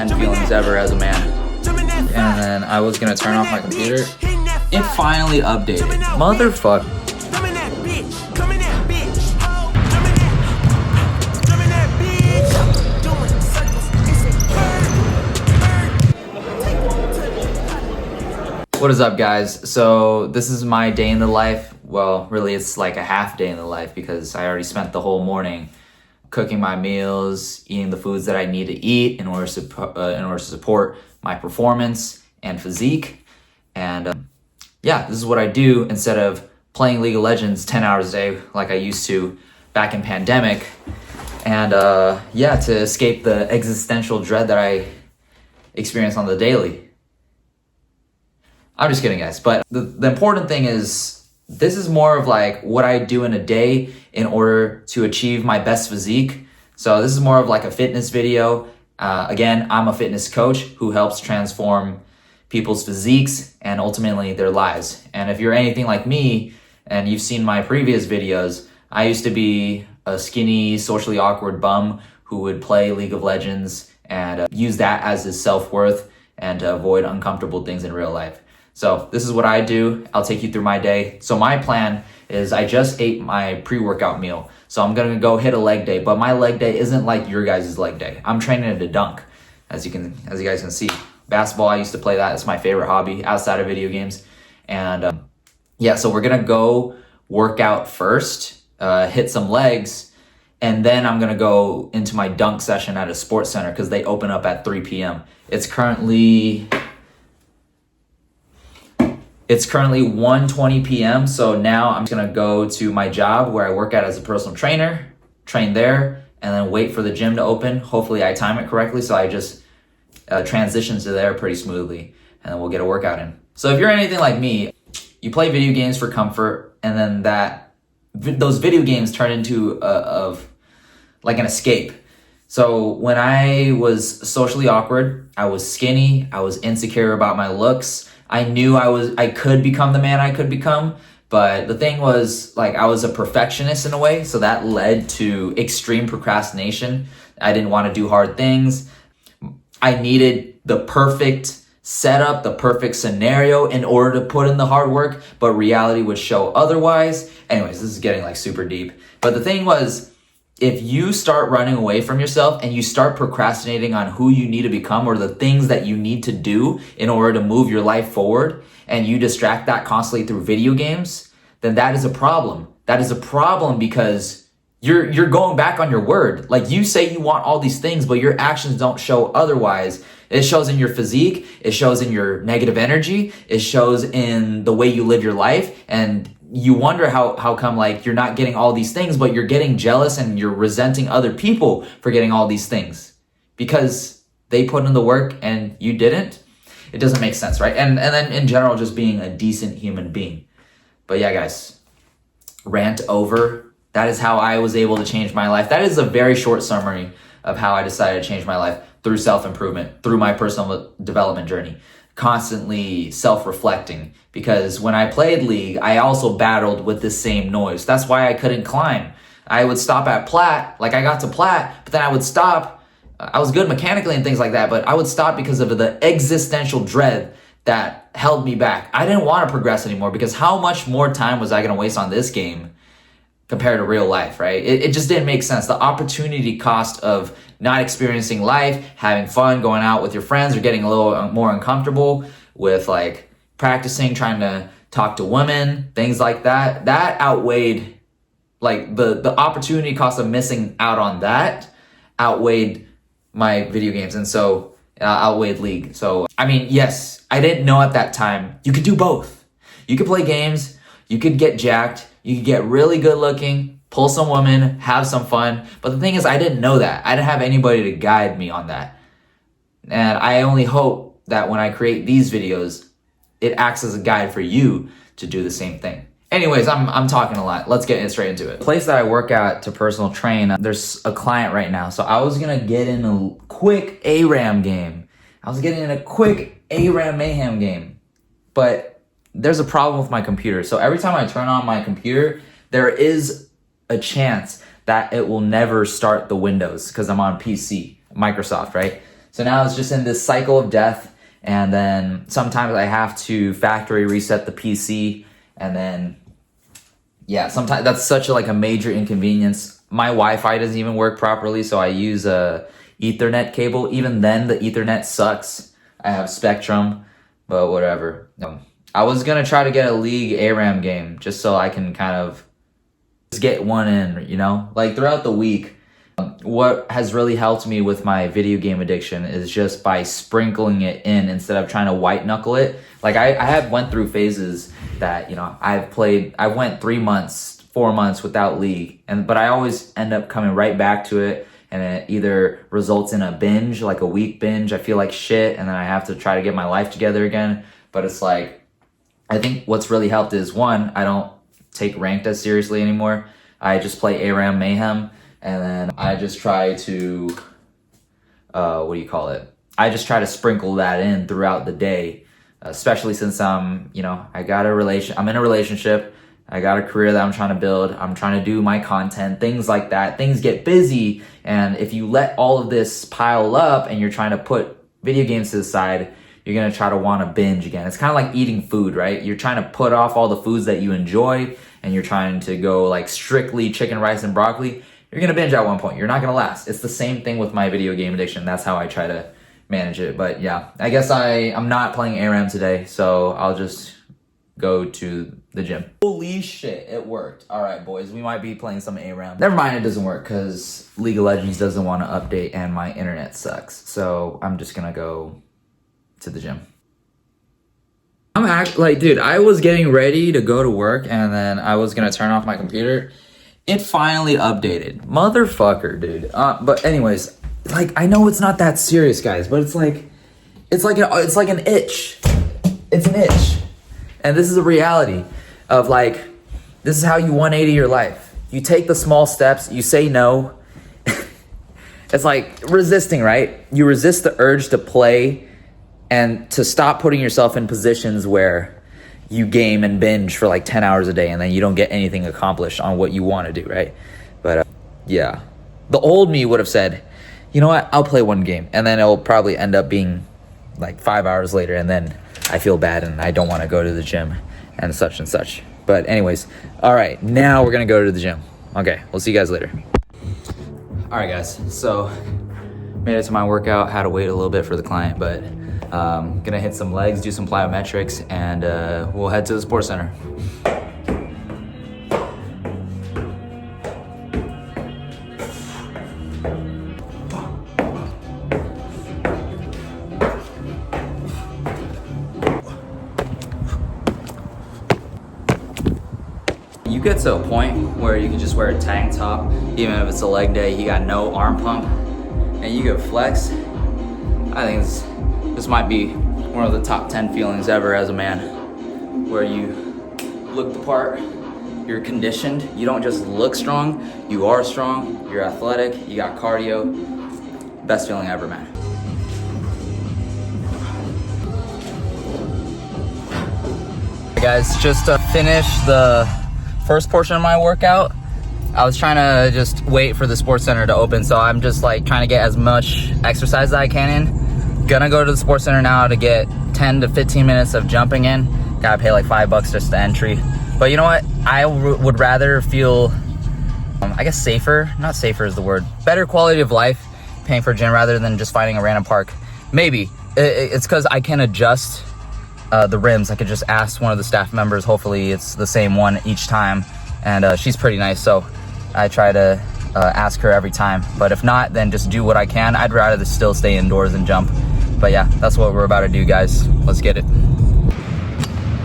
10 feelings ever as a man. And then I was gonna turn off my computer. It finally updated. Motherfucker. What is up, guys? So this is my day in the life. Well, really it's like a half day in the life because I already spent the whole morning cooking my meals, eating the foods that I need to eat in order to support my performance and physique. And yeah, this is what I do instead of playing League of Legends 10 hours a day like I used to back in pandemic. And yeah, to escape the existential dread that I experience on the daily. I'm just kidding, guys. But the important thing is, this is more of like what I do in a day in order to achieve my best physique. So this is more of like a fitness video. Again, I'm a fitness coach who helps transform people's physiques and ultimately their lives. And if you're anything like me, and you've seen my previous videos, I used to be a skinny, socially awkward bum who would play League of Legends and use that as his self-worth and to avoid uncomfortable things in real life. So this is what I do. I'll take you through my day. So my plan is I just ate my pre-workout meal. So I'm gonna go hit a leg day, but my leg day isn't like your guys' leg day. I'm training to dunk, as you guys can see. Basketball, I used to play that. It's my favorite hobby outside of video games. And yeah, so we're gonna go work out first, hit some legs, and then I'm gonna go into my dunk session at a sports center because they open up at 3 p.m. It's currently 1:20 p.m. So now I'm just gonna go to my job where I work at as a personal trainer, train there, and then wait for the gym to open. Hopefully I time it correctly, so I just transition to there pretty smoothly, and then we'll get a workout in. So if you're anything like me, you play video games for comfort, and then those video games turn into like an escape. So when I was socially awkward, I was skinny, I was insecure about my looks. I knew I could become the man I could become, but the thing was, like, I was a perfectionist in a way, so that led to extreme procrastination. I didn't want to do hard things. I needed the perfect setup, the perfect scenario in order to put in the hard work, but reality would show otherwise. Anyways, this is getting like super deep. But the thing was, if you start running away from yourself and you start procrastinating on who you need to become or the things that you need to do in order to move your life forward, and you distract that constantly through video games, then that is a problem. That is a problem because you're going back on your word. Like, you say you want all these things, but your actions don't show otherwise. It shows in your physique. It shows in your negative energy. It shows in the way you live your life. And you wonder how come, like, you're not getting all these things, but you're getting jealous and you're resenting other people for getting all these things because they put in the work and you didn't. It doesn't make sense, right? And then in general, just being a decent human being. But yeah, guys, rant over. That is how I was able to change my life. That is a very short summary of how I decided to change my life through self-improvement, through my personal development journey. Constantly self-reflecting, because when I played League, I also battled with this same noise. That's why I couldn't climb. I would stop at plat, like I got to plat, but then I would stop. I was good mechanically and things like that, but I would stop because of the existential dread that held me back. I didn't want to progress anymore because how much more time was I going to waste on this game compared to real life, right? It just didn't make sense. The opportunity cost of not experiencing life, having fun, going out with your friends, or getting a little more uncomfortable with like practicing, trying to talk to women, things like that, that outweighed, like the opportunity cost of missing out on that outweighed my video games. And so outweighed League. So, I mean, yes, I didn't know at that time, you could do both. You could play games, you could get jacked, you could get really good looking, pull some women, have some fun. But the thing is, I didn't know that. I didn't have anybody to guide me on that. And I only hope that when I create these videos, it acts as a guide for you to do the same thing. Anyways, I'm talking a lot. Let's get straight into it. The place that I work at to personal train, there's a client right now. So I was gonna get in a quick ARAM game. I was getting in a quick ARAM mayhem game. But there's a problem with my computer. So every time I turn on my computer, there is a chance that it will never start the Windows because I'm on PC, Microsoft, right? So now it's just in this cycle of death. And then sometimes I have to factory reset the PC. And then, yeah, sometimes that's such a major inconvenience. My Wi-Fi doesn't even work properly, so I use a Ethernet cable. Even then, the Ethernet sucks. I have Spectrum, but whatever. I was gonna try to get a League ARAM game just so I can kind of just get one in, you know? Like throughout the week, what has really helped me with my video game addiction is just by sprinkling it in instead of trying to white knuckle it. Like I have went through phases that, you know, I went 3 months, 4 months without League, but I always end up coming right back to it, and it either results in a binge, like a week binge. I feel like shit, and then I have to try to get my life together again. But it's like, I think what's really helped is, one, I don't take ranked as seriously anymore. I just play ARAM Mayhem, and then I just try to, I just try to sprinkle that in throughout the day, especially since I'm in a relationship, I got a career that I'm trying to build, I'm trying to do my content, things like that. Things get busy, and if you let all of this pile up and you're trying to put video games to the side, you're going to try to want to binge again. It's kind of like eating food, right? You're trying to put off all the foods that you enjoy, and you're trying to go like strictly chicken, rice, and broccoli. You're going to binge at one point. You're not going to last. It's the same thing with my video game addiction. That's how I try to manage it. But yeah, I guess I'm not playing ARAM today, so I'll just go to the gym. Holy shit, it worked. All right, boys, we might be playing some ARAM. Never mind, it doesn't work because League of Legends doesn't want to update and my internet sucks. So I'm just going to go to the gym. I'm actually dude, I was getting ready to go to work, and then I was going to turn off my computer. It finally updated. Motherfucker, dude. But anyways, I know it's not that serious, guys, but it's like an itch. It's an itch. And this is a reality of this is how you 180 your life. You take the small steps, you say no. It's like resisting, right? You resist the urge to play and to stop putting yourself in positions where you game and binge for 10 hours a day and then you don't get anything accomplished on what you want to do, right? But yeah, the old me would have said, you know what, I'll play one game, and then it'll probably end up being 5 hours later, and then I feel bad and I don't want to go to the gym and such and such. But anyways, all right, now we're gonna go to the gym. Okay, we'll see you guys later. All right, guys, so made it to my workout. Had to wait a little bit for the client, but gonna hit some legs, do some plyometrics, and we'll head to the sports center. You get to a point where you can just wear a tank top, even if it's a leg day, you got no arm pump, and you can flex. I think this might be one of the top 10 feelings ever as a man, where you look the part, you're conditioned, you don't just look strong, you are strong, you're athletic, you got cardio. Best feeling ever, man. Hey guys, just finished the first portion of my workout. I was trying to just wait for the sports center to open, so I'm just trying to get as much exercise as I can in. Gonna go to the sports center now to get 10 to 15 minutes of jumping in. Gotta pay $5 just the entry. But you know what? I would rather feel, I guess safer, not safer is the word, better quality of life paying for a gym rather than just finding a random park. Maybe it's because I can adjust the rims. I could just ask one of the staff members. Hopefully it's the same one each time, and she's pretty nice, so I try to ask her every time. But if not, then just do what I can. I'd rather still stay indoors and jump. But yeah, that's what we're about to do, guys. Let's get it.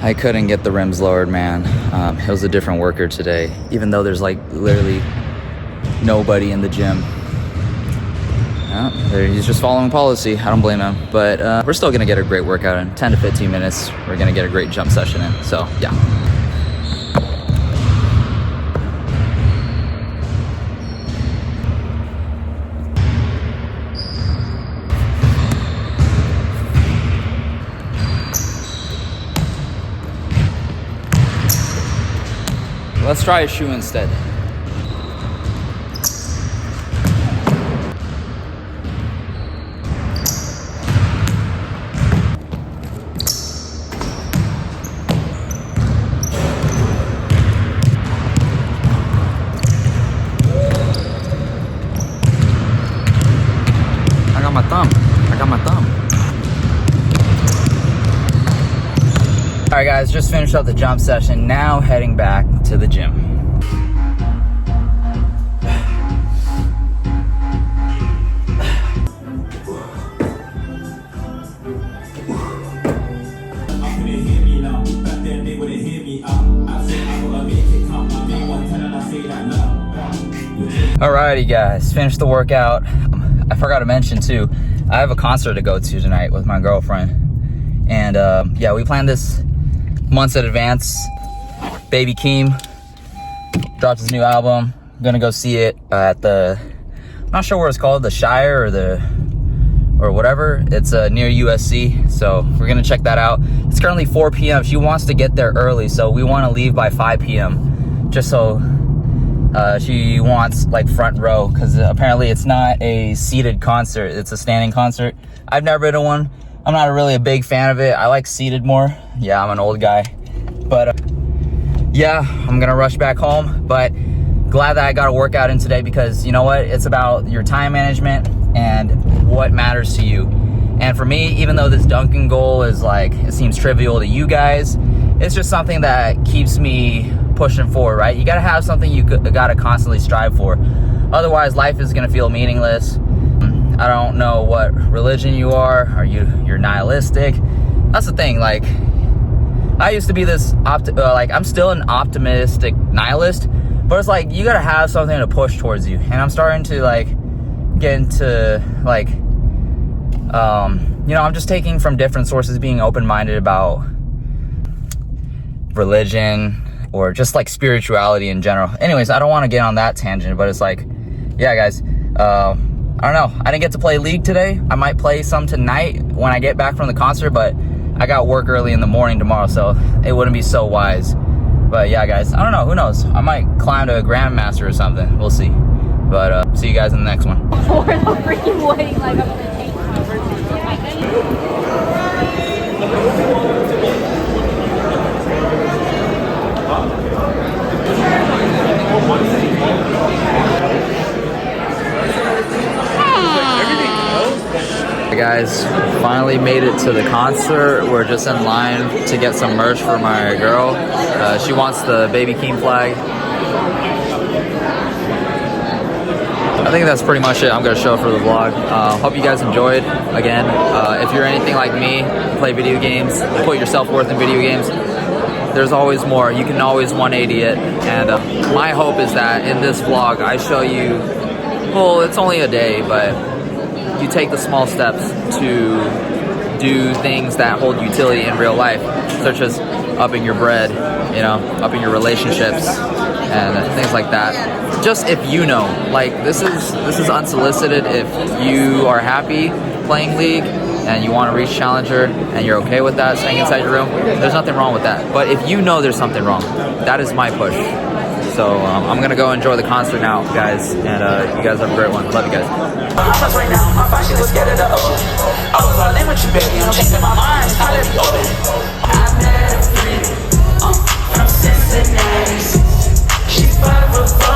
I couldn't get the rims lowered, man. It was a different worker today, even though there's literally nobody in the gym. He's just following policy. I don't blame him. But we're still gonna get a great workout in 10 to 15 minutes. We're gonna get a great jump session in. So yeah. Let's try a shoe instead. right, guys, just finished up the jump session. Now heading back to the gym. Alrighty, guys, finished the workout. I forgot to mention too, I have a concert to go to tonight with my girlfriend, and yeah, we planned this months in advance. Baby Keem dropped his new album. I'm gonna go see it at the, I'm not sure what it's called, the Shire or whatever. It's near USC, so we're gonna check that out. It's currently 4 p.m. She wants to get there early, so we want to leave by 5 p.m. just so she wants like front row, because apparently it's not a seated concert, it's a standing concert. I've never been to one. I'm not really a big fan of it. I like seated more. Yeah, I'm an old guy, but yeah, I'm gonna rush back home, but glad that I got a workout in today, because you know what, it's about your time management and what matters to you. And for me, even though this dunking goal is like, it seems trivial to you guys, it's just something that keeps me pushing forward, right? You gotta have something you gotta constantly strive for. Otherwise, life is gonna feel meaningless. I don't know what religion you are you're nihilistic. That's the thing, like, I used to be this, like, I'm still an optimistic nihilist, but it's like, you gotta have something to push towards you. And I'm starting to, like, get into, like, you know, I'm just taking from different sources, being open-minded about religion, or just like spirituality in general. Anyways, I don't want to get on that tangent, but it's like, yeah, guys, I don't know. I didn't get to play League today. I might play some tonight when I get back from the concert, but I got work early in the morning tomorrow, so it wouldn't be so wise. But yeah, guys, I don't know. Who knows? I might climb to a Grandmaster or something. We'll see. But see you guys in the next one. For the freaking wedding, like I'm gonna take Hey guys, finally made it to the concert. We're just in line to get some merch for my girl. She wants the Baby Keem flag. I think that's pretty much it I'm going to show for the vlog. Hope you guys enjoyed. Again, if you're anything like me, play video games, put your self-worth in video games, there's always more. You can always 180 it. And my hope is that in this vlog, I show you, well, it's only a day, but you take the small steps to do things that hold utility in real life, such as upping your bread, you know, upping your relationships, and things like that. Just if you know, like, this is unsolicited. If you are happy playing League and you want to reach Challenger and you're okay with that, staying inside your room, there's nothing wrong with that. But if you know there's something wrong, that is my push. So I'm gonna go enjoy the concert now, guys, and you guys have a great one. Love you guys. Right now, my fashion was scared of the ocean. I was all in with you, baby. I'm chasing my mind. I let it open. I met a friend from Cincinnati. She's 5'4".